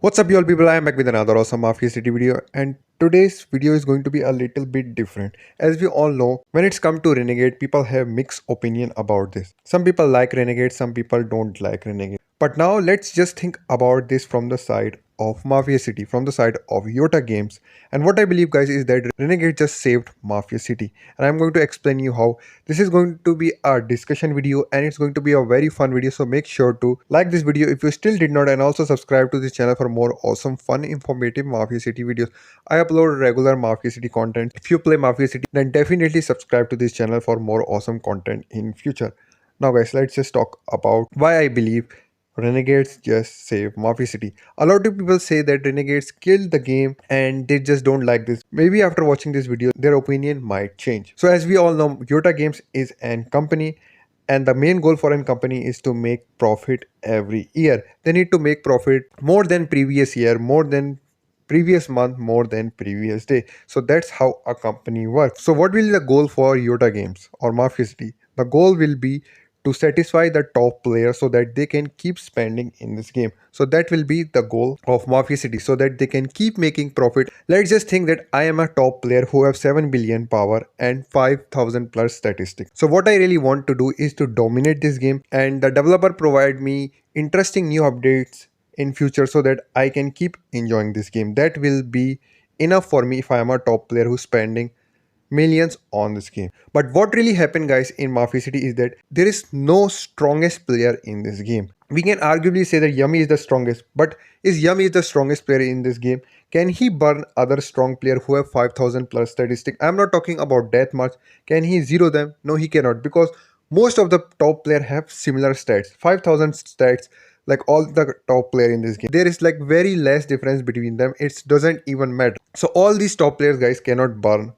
What's up, y'all people? I am back with another awesome Mafia City video, and today's video is going to be a little bit different. As we all know, when it's come to Renegade, people have mixed opinion about this. Some people like Renegade, some people don't like Renegade. But now let's just think about this from the side of Mafia City, from the side of Yota Games. And what I believe, guys, is that Renegade just saved Mafia City, and I'm going to explain you how. This is going to be a discussion video, and it's going to be a very fun video. So make sure to like this video if you still did not, and also subscribe to this channel for more awesome, fun, informative Mafia City videos. I upload regular Mafia City content. If you play Mafia City, then definitely subscribe to this channel for more awesome content in future. Now, guys, let's just talk about why I believe Renegades just save Mafia City. A lot of people say that Renegades killed the game and they just don't like this. Maybe after watching this video, their opinion might change. So as we all know, Yota Games is an company, and the main goal for a company is to make profit every year. They need to make profit more than previous year, more than previous month, more than previous day. So that's how a company works. So what will be the goal for Yota Games or Mafia City? The goal will be to satisfy the top players so that they can keep spending in this game. So that will be the goal of Mafia City, so that they can keep making profit. Let's just think that I am a top player who have 7 billion power and 5000 plus statistics. So what I really want to do is to dominate this game, and the developer provide me interesting new updates in future so that I can keep enjoying this game. That will be enough for me if I am a top player who's spending millions on this game. But what really happened, guys, in Mafia City is that there is no strongest player in this game. We can arguably say that Yummy is the strongest, but is Yummy the strongest player in this game? Can he burn other strong player who have 5000 plus statistic? I'm not talking about deathmatch. Can he zero them? No, he cannot, because most of the top player have similar stats, 5000 stats, like all the top player in this game. There is like very less difference between them. It doesn't even matter. So all these top players, guys, cannot burn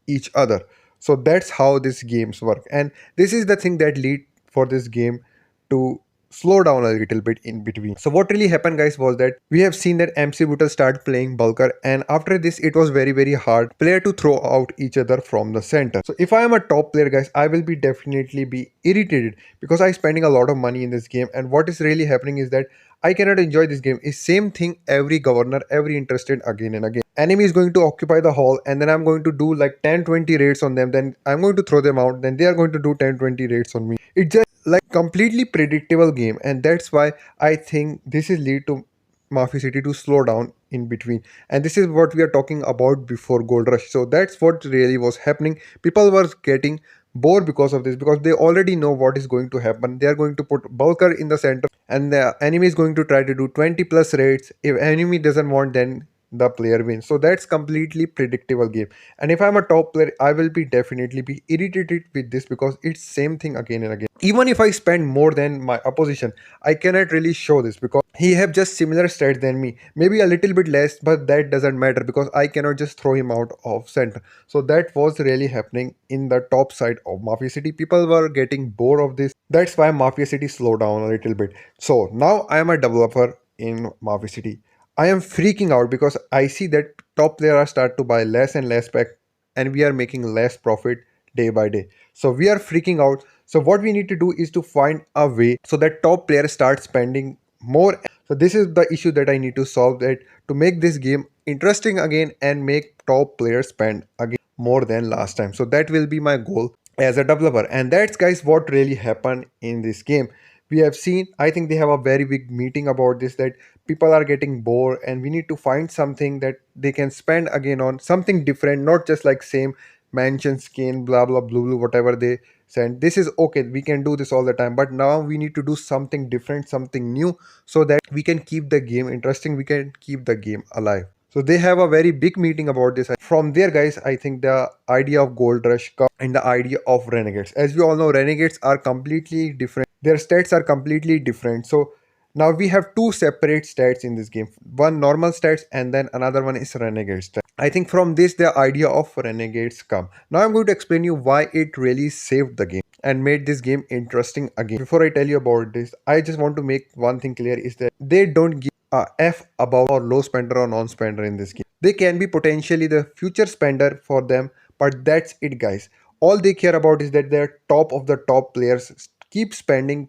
each other. So that's how these games work, and this is the thing that lead for this game to slow down a little bit in between. So what really happened, guys, was that we have seen that MC Bootle start playing Bulker, and after this it was very hard player to throw out each other from the center. So if I am a top player, guys, I will be definitely be irritated because I'm spending a lot of money in this game, and what is really happening is that I cannot enjoy this game. It's same thing every governor, every interested again and again. Enemy is going to occupy the hall, and then I'm going to do like 10-20 raids on them, then I'm going to throw them out, then they are going to do 10-20 raids on me. It's just like completely predictable game, and that's why I think this is lead to Mafia City to slow down in between. And this is what we are talking about before Gold Rush. So that's what really was happening. People were getting bored because of this, because they already know what is going to happen. They are going to put Bulker in the center, and the enemy is going to try to do 20 plus raids. If enemy doesn't want, then the player wins. So that's completely predictable game, and if I'm a top player, I will be definitely be irritated with this because it's same thing again and again. Even if I spend more than my opposition, I cannot really show this because he have just similar stats than me, maybe a little bit less, but that doesn't matter because I cannot just throw him out of center. So that was really happening in the top side of Mafia City. People were getting bored of this. That's why Mafia City slowed down a little bit. So now I am a developer in Mafia City. I am freaking out because I see that top players are start to buy less and less pack, and we are making less profit day by day. So we are freaking out. So what we need to do is to find a way so that top players start spending more. So this is the issue that I need to solve, that to make this game interesting again and make top players spend again more than last time. So that will be my goal as a developer, and that's, guys, what really happened in this game. We have seen, I think they have a very big meeting about this, that people are getting bored and we need to find something that they can spend again on, something different, not just like same mansion skin, blah blah blue whatever they send. This is okay, we can do this all the time, but now we need to do something different, something new, so that we can keep the game interesting, we can keep the game alive. So they have a very big meeting about this. From there, guys, I think the idea of Gold Rush comes and the idea of Renegades. As we all know, Renegades are completely different. Their stats are completely different. So now we have two separate stats in this game. One normal stats and then another one is Renegade stats. I think from this the idea of Renegades come. Now I'm going to explain you why it really saved the game and made this game interesting again. Before I tell you about this, I just want to make one thing clear, is that they don't give a F about or low spender or non-spender in this game. They can be potentially the future spender for them, but that's it, guys. All they care about is that they're top of the top players keep spending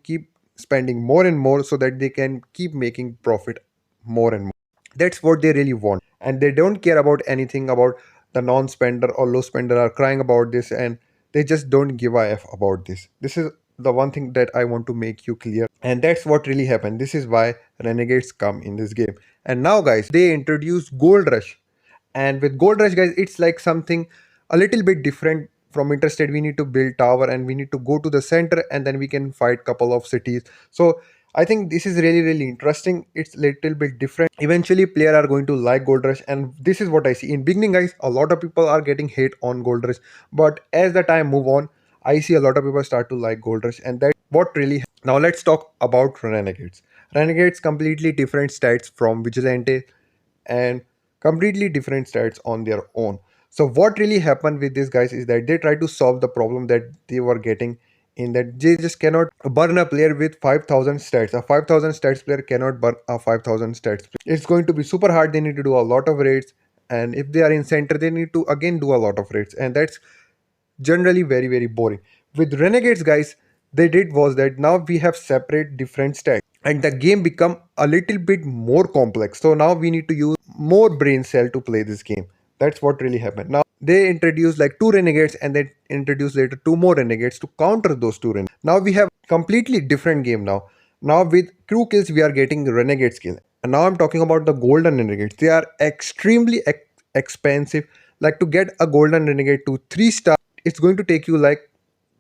more and more so that they can keep making profit more and more. That's what they really want, and they don't care about anything about the non-spender or low spender are crying about this, and they just don't give a f about this. This is the one thing that I want to make you clear, and that's what really happened. This is why renegades come in this game. And now guys, they introduce gold rush, and with gold rush guys, it's like something a little bit different from interstate. We need to build tower and we need to go to the center, and then we can fight couple of cities. So I think this is really interesting. It's little bit different. Eventually player are going to like gold rush, and this is what I see in beginning guys. A lot of people are getting hate on gold rush, but as the time move on, I see a lot of people start to like gold rush, and that what really. Now let's talk about renegades. Renegades completely different stats from vigilante, and completely different stats on their own. So what really happened with these guys is that they try to solve the problem that they were getting, in that they just cannot burn a player with 5000 stats. A 5000 stats player cannot burn a 5000 stats player. It's going to be super hard. They need to do a lot of raids, and if they are in center they need to again do a lot of raids, and that's generally very boring. With renegades guys, they did was that now we have separate different stats, and the game become a little bit more complex. So now we need to use more brain cell to play this game. That's what really happened. Now they introduce like two renegades, and then introduce later two more renegades to counter those two renegades. Now we have completely different game now. Now with crew kills we are getting renegade skill, and now I'm talking about the golden renegades. They are extremely expensive. Like to get a golden renegade to 3 star, it's going to take you like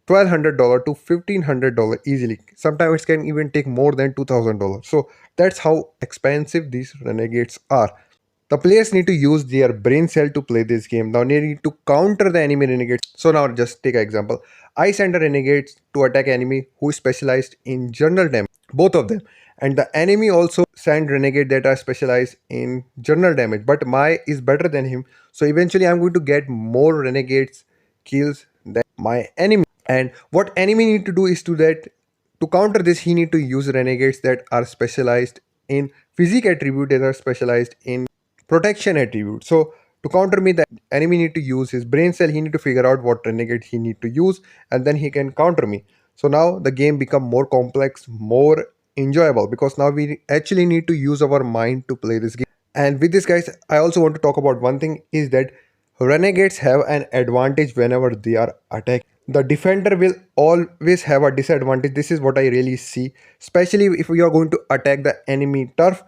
$1200 to $1500 easily. Sometimes it can even take more than $2000. So that's how expensive these renegades are. The players need to use their brain cell to play this game. Now they need to counter the enemy renegades. So now just take an example. I send a renegade to attack enemy who is specialized in general damage, both of them. And the enemy also send renegade that are specialized in general damage, but my is better than him. So eventually I'm going to get more renegades kills than my enemy. And what enemy need to do is to that to counter this, he need to use renegades that are specialized in physique attribute, that are specialized in protection attribute. So to counter me, the enemy need to use his brain cell. He need to figure out what renegade he need to use, and then he can counter me. So now the game become more complex, more enjoyable, because now we actually need to use our mind to play this game. And with this guys, I also want to talk about one thing is that renegades have an advantage whenever they are attacking. The defender will always have a disadvantage. This is what I really see, especially if we are going to attack the enemy turf.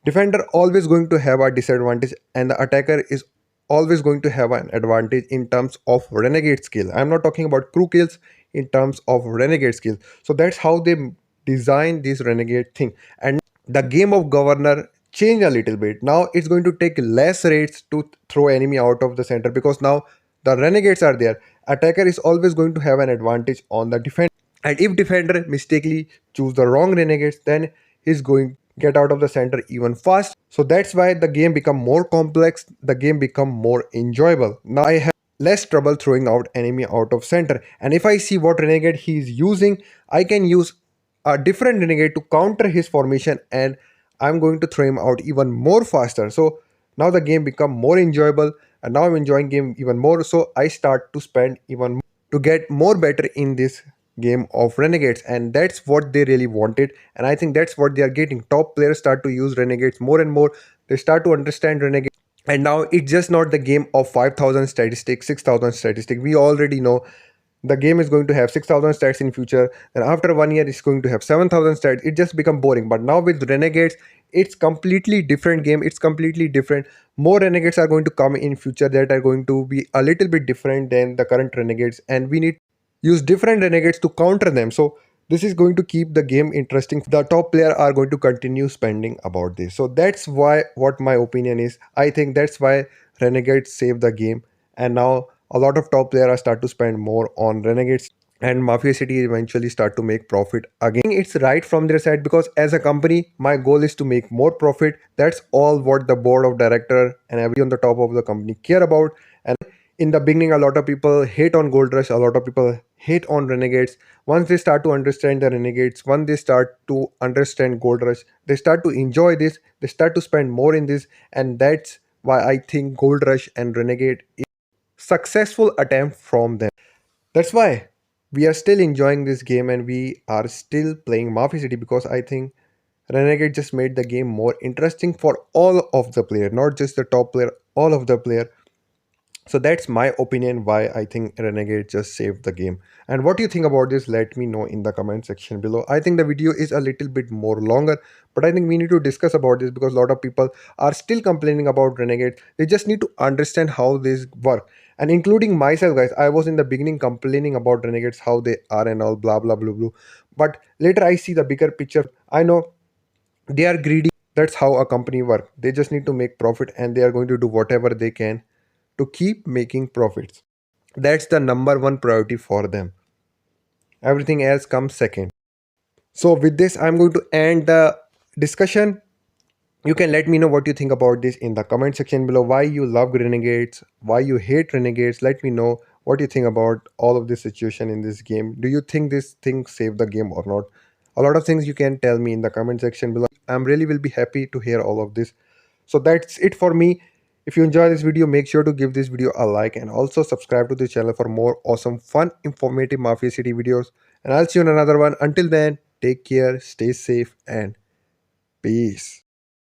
Defender always going to have a disadvantage, and the attacker is always going to have an advantage in terms of renegade skill. I'm not talking about crew kills, in terms of renegade skill. So that's how they design this renegade thing. And the game of governor changed a little bit. Now it's going to take less raids to throw enemy out of the center, because now the renegades are there. Attacker is always going to have an advantage on the defender, and if defender mistakenly choose the wrong renegades, then he's going get out of the center even fast. So that's why the game become more complex, the game become more enjoyable. Now I have less trouble throwing out enemy out of center, and if I see what renegade he is using, I can use a different renegade to counter his formation, and I'm going to throw him out even more faster. So now the game become more enjoyable, and now I'm enjoying game even more. So I start to spend even more to get more better in this game of renegades, and that's what they really wanted, and I think that's what they are getting. Top players start to use renegades more and more. They start to understand renegades, and now it's just not the game of 5000 statistics, 6000 statistics. We already know the game is going to have 6000 stats in future, and after 1 year it's going to have 7000 stats. It just become boring. But now with renegades, it's completely different game. It's completely different. More renegades are going to come in future that are going to be a little bit different than the current renegades, and we need use different renegades to counter them. So this is going to keep the game interesting. The top player are going to continue spending about this. So that's why what my opinion is. I think that's why renegades save the game, and now a lot of top players start to spend more on renegades, and Mafia City eventually start to make profit again. It's right from their side, because as a company my goal is to make more profit. That's all what the board of director and every on the top of the company care about. And in the beginning a lot of people hate on gold rush, a lot of people hate on renegades. Once they start to understand the renegades, once they start to understand gold rush, they start to enjoy this, they start to spend more in this, and that's why I think gold rush and renegade successful attempt from them. That's why we are still enjoying this game, and we are still playing Mafia City, because I think Renegade just made the game more interesting for all of the player, not just the top player, all of the player. So that's my opinion why I think Renegade just saved the game. And what you think about this, let me know in the comment section below. I think the video is a little bit more longer, but I think we need to discuss about this because a lot of people are still complaining about Renegade. They just need to understand how this work. And including myself, guys, I was in the beginning complaining about Renegades, how they are and all blah blah blah blah. But later I see the bigger picture. I know they are greedy. That's how a company work. They just need to make profit and they are going to do whatever they can to keep making profits. That's the number one priority for them. Everything else comes second. So with this, I'm going to end the discussion. You can let me know what you think about this in the comment section below. Why you love Renegades, why you hate Renegades. Let me know what you think about all of this situation in this game. Do you think this thing saved the game or not? A lot of things you can tell me in the comment section below. I'm really will be happy to hear all of this. So that's it for me. If you enjoy this video, make sure to give this video a like and also subscribe to the channel for more awesome, fun, informative Mafia City videos. And I'll see you in another one. Until then, take care, stay safe, and peace.